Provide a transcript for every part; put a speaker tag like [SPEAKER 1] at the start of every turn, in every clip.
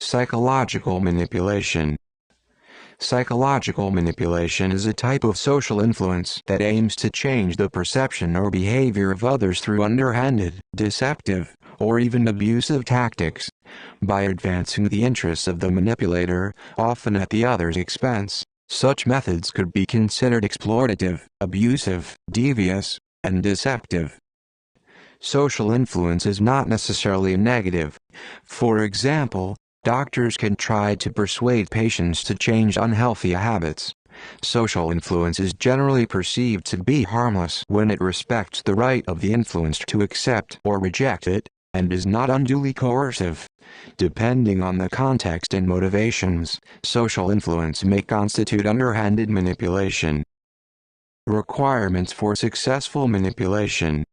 [SPEAKER 1] Psychological manipulation. Psychological manipulation is a type of social influence that aims to change the perception or behavior of others through underhanded, deceptive, or even abusive tactics. By advancing the interests of the manipulator, often at the other's expense, such methods could be considered exploitative, abusive, devious, and deceptive. Social influence is not necessarily negative. For example, doctors can try to persuade patients to change unhealthy habits. Social influence is generally perceived to be harmless when it respects the right of the influenced to accept or reject it, and is not unduly coercive. Depending on the context and motivations, social influence may constitute underhanded manipulation. Requirements for successful manipulation.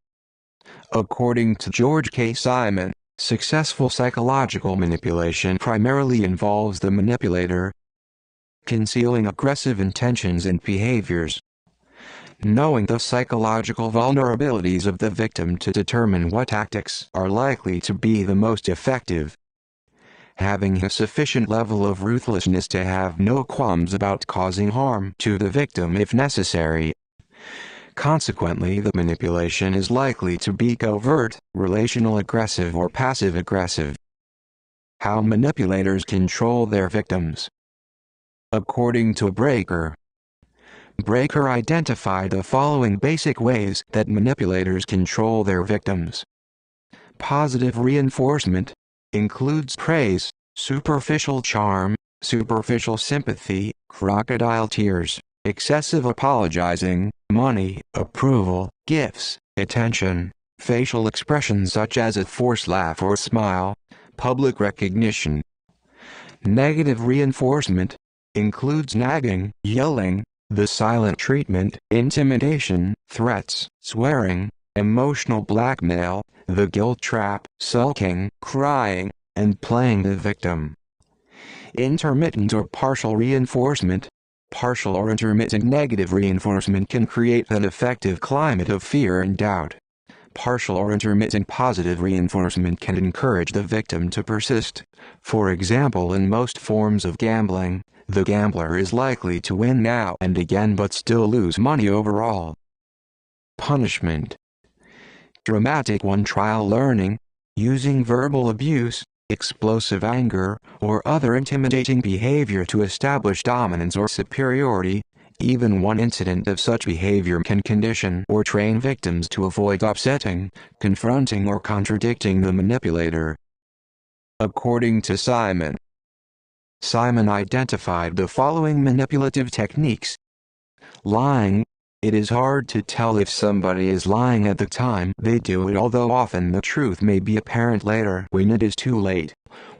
[SPEAKER 1] According to George K. Simon, successful psychological manipulation primarily involves the manipulator concealing aggressive intentions and behaviors, knowing the psychological vulnerabilities of the victim to determine what tactics are likely to be the most effective, having a sufficient level of ruthlessness to have no qualms about causing harm to the victim if necessary. Consequently, the manipulation is likely to be covert, relational aggressive or passive aggressive. How manipulators control their victims. According to Breaker identified the following basic ways that manipulators control their victims. Positive reinforcement includes praise, superficial charm, superficial sympathy, crocodile tears, excessive apologizing, money, approval, gifts, attention, facial expressions such as a forced laugh or smile, public recognition. Negative reinforcement includes nagging, yelling, the silent treatment, intimidation, threats, swearing, emotional blackmail, the guilt trap, sulking, crying, and playing the victim. Intermittent or partial reinforcement. Partial or intermittent negative reinforcement can create an effective climate of fear and doubt. Partial or intermittent positive reinforcement can encourage the victim to persist. For example, in most forms of gambling, the gambler is likely to win now and again but still lose money overall. Punishment. Dramatic one-trial learning, using verbal abuse, explosive anger, or other intimidating behavior to establish dominance or superiority. Even one incident of such behavior can condition or train victims to avoid upsetting, confronting or contradicting the manipulator. According to Simon identified the following manipulative techniques. Lying. It is hard to tell if somebody is lying at the time they do it, although often the truth may be apparent later when it is too late.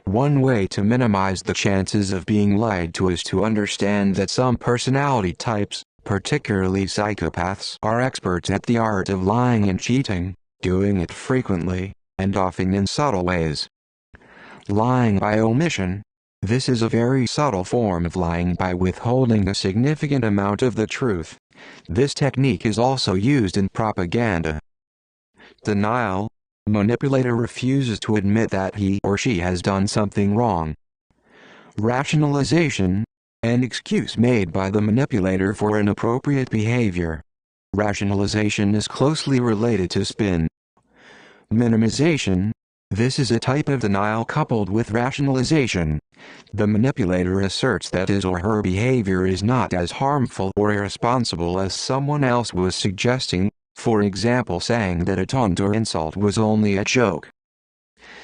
[SPEAKER 1] One way to minimize the chances of being lied to is to understand that some personality types, particularly psychopaths, are experts at the art of lying and cheating, doing it frequently, and often in subtle ways. Lying by omission. This is a very subtle form of lying by withholding a significant amount of the truth. This technique is also used in propaganda. Denial. Manipulator refuses to admit that he or she has done something wrong. Rationalization. An excuse made by the manipulator for inappropriate behavior. Rationalization is closely related to spin. Minimization. This is a type of denial coupled with rationalization. The manipulator asserts that his or her behavior is not as harmful or irresponsible as someone else was suggesting, for example saying that a taunt or insult was only a joke.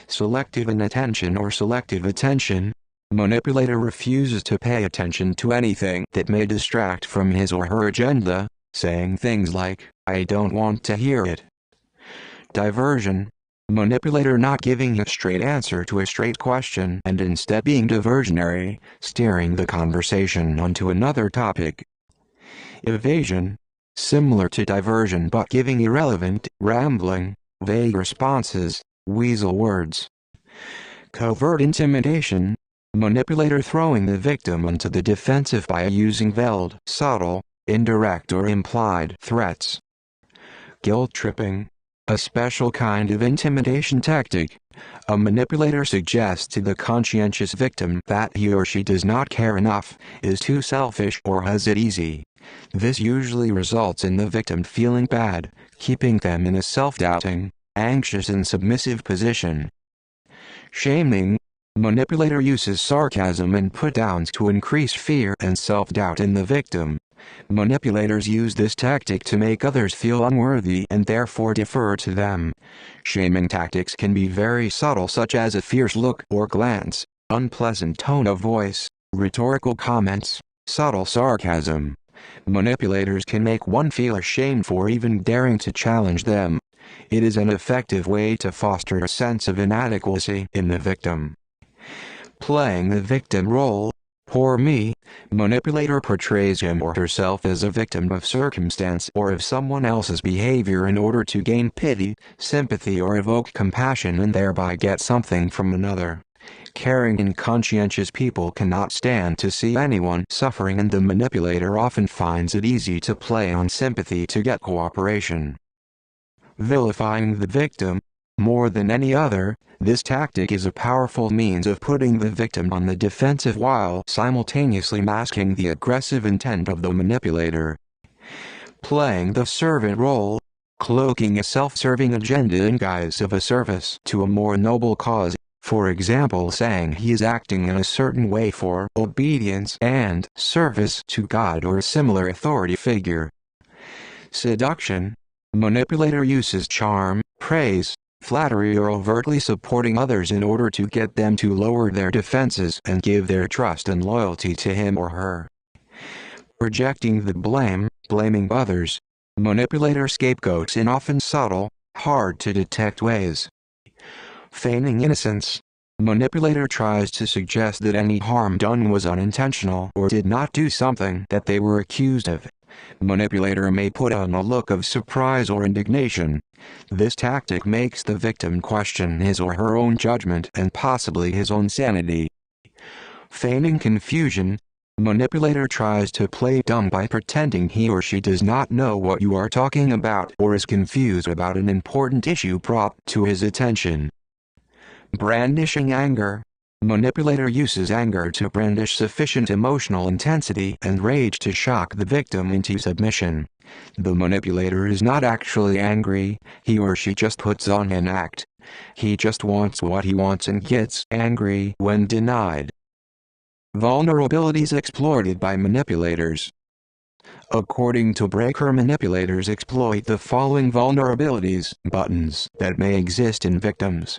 [SPEAKER 1] Selective inattention or selective attention. Manipulator refuses to pay attention to anything that may distract from his or her agenda, saying things like, "I don't want to hear it." Diversion. Manipulator not giving a straight answer to a straight question and instead being diversionary, steering the conversation onto another topic. Evasion. Similar to diversion but giving irrelevant, rambling, vague responses, weasel words. Covert intimidation. Manipulator throwing the victim onto the defensive by using veiled, subtle, indirect or implied threats. Guilt tripping. A special kind of intimidation tactic. A manipulator suggests to the conscientious victim that he or she does not care enough, is too selfish, or has it easy. This usually results in the victim feeling bad, keeping them in a self-doubting, anxious and submissive position. Shaming. Manipulator uses sarcasm and put-downs to increase fear and self-doubt in the victim. Manipulators use this tactic to make others feel unworthy and therefore defer to them. Shaming tactics can be very subtle, such as a fierce look or glance, unpleasant tone of voice, rhetorical comments, subtle sarcasm. Manipulators can make one feel ashamed for even daring to challenge them. It is an effective way to foster a sense of inadequacy in the victim. Playing the victim role. Poor me. Manipulator portrays him or herself as a victim of circumstance or of someone else's behavior in order to gain pity, sympathy, or evoke compassion and thereby get something from another. Caring and conscientious people cannot stand to see anyone suffering, and the manipulator often finds it easy to play on sympathy to get cooperation. Vilifying the victim. More than any other, this tactic is a powerful means of putting the victim on the defensive while simultaneously masking the aggressive intent of the manipulator. Playing the servant role. Cloaking a self-serving agenda in guise of a service to a more noble cause, for example saying he is acting in a certain way for obedience and service to God or a similar authority figure. Seduction. Manipulator uses charm, praise, flattery, or overtly supporting others in order to get them to lower their defenses and give their trust and loyalty to him or her. Projecting the blame, blaming others. Manipulator scapegoats in often subtle, hard-to-detect ways. Feigning innocence. Manipulator tries to suggest that any harm done was unintentional or did not do something that they were accused of. Manipulator may put on a look of surprise or indignation. This tactic makes the victim question his or her own judgment and possibly his own sanity. Feigning confusion. Manipulator tries to play dumb by pretending he or she does not know what you are talking about or is confused about an important issue brought to his attention. Brandishing anger. Manipulator uses anger to brandish sufficient emotional intensity and rage to shock the victim into submission. The manipulator is not actually angry, he or she just puts on an act. He just wants what he wants and gets angry when denied. Vulnerabilities exploited by manipulators. According to Breaker, manipulators exploit the following vulnerabilities, buttons, that may exist in victims.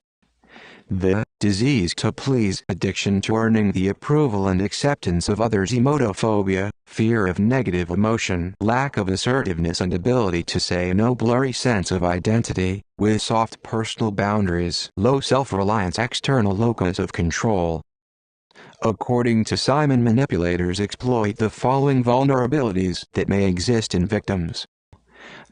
[SPEAKER 1] The disease to please, addiction to earning the approval and acceptance of others, emotophobia, fear of negative emotion, lack of assertiveness and ability to say no, blurry sense of identity, with soft personal boundaries, low self-reliance, external locus of control. According to Simon, manipulators exploit the following vulnerabilities that may exist in victims.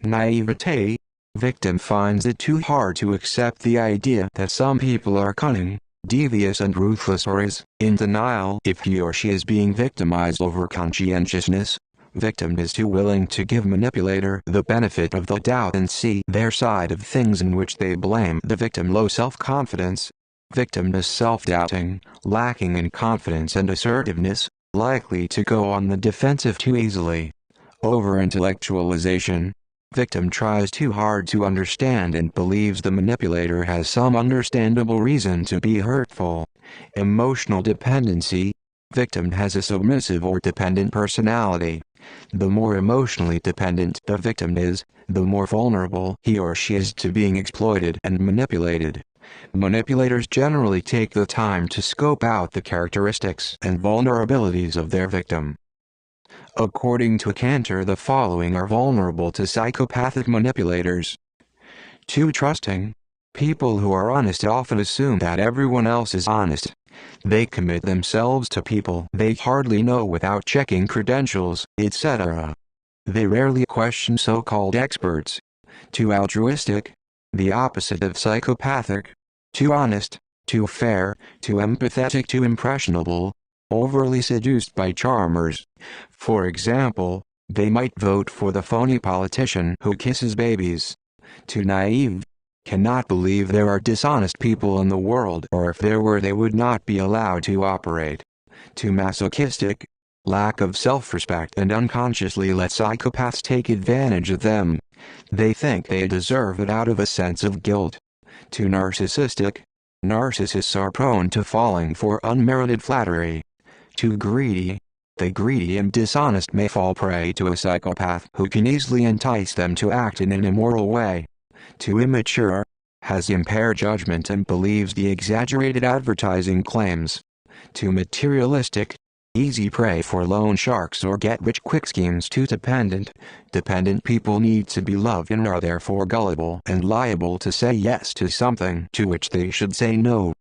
[SPEAKER 1] Naivete. Victim finds it too hard to accept the idea that some people are cunning, devious and ruthless, or is in denial if he or she is being victimized over conscientiousness. Victim is too willing to give manipulator the benefit of the doubt and see their side of things, in which they blame the victim. Low self-confidence. Victim is self-doubting, lacking in confidence and assertiveness, likely to go on the defensive too easily. Over-intellectualization. Victim tries too hard to understand and believes the manipulator has some understandable reason to be hurtful. Emotional dependency. Victim has a submissive or dependent personality. The more emotionally dependent the victim is, the more vulnerable he or she is to being exploited and manipulated. Manipulators generally take the time to scope out the characteristics and vulnerabilities of their victim. According to Cantor, the following are vulnerable to psychopathic manipulators. Too trusting. People who are honest often assume that everyone else is honest. They commit themselves to people they hardly know without checking credentials, etc. They rarely question so-called experts. Too altruistic. The opposite of psychopathic. Too honest, too fair, too empathetic, too impressionable. Overly seduced by charmers. For example, they might vote for the phony politician who kisses babies. Too naive. Cannot believe there are dishonest people in the world, or if there were they would not be allowed to operate. Too masochistic. Lack of self-respect and unconsciously let psychopaths take advantage of them. They think they deserve it out of a sense of guilt. Too narcissistic. Narcissists are prone to falling for unmerited flattery. Too greedy. The greedy and dishonest may fall prey to a psychopath who can easily entice them to act in an immoral way. Too immature. Has impaired judgment and believes the exaggerated advertising claims. Too materialistic. Easy prey for loan sharks or get-rich-quick schemes. Too dependent. Dependent people need to be loved and are therefore gullible and liable to say yes to something to which they should say no.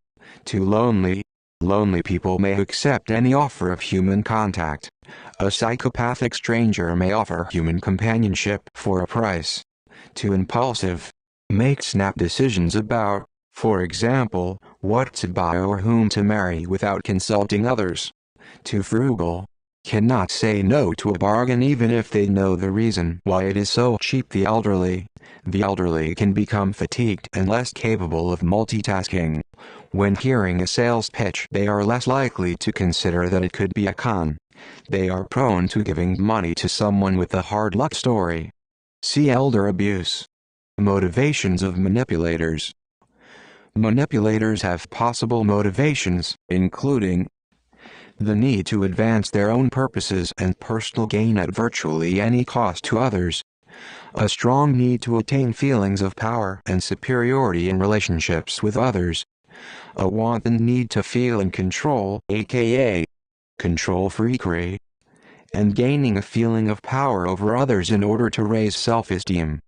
[SPEAKER 1] Too lonely. Lonely people may accept any offer of human contact. A psychopathic stranger may offer human companionship for a price. Too impulsive. Make snap decisions about, for example, what to buy or whom to marry without consulting others. Too frugal. Cannot say no to a bargain even if they know the reason why it is so cheap. The elderly. The elderly can become fatigued and less capable of multitasking. When hearing a sales pitch, they are less likely to consider that it could be a con. They are prone to giving money to someone with a hard luck story. See elder abuse. Motivations of manipulators. Manipulators have possible motivations, including the need to advance their own purposes and personal gain at virtually any cost to others. A strong need to attain feelings of power and superiority in relationships with others. A wanton need to feel in control, aka control freakery, and gaining a feeling of power over others in order to raise self-esteem.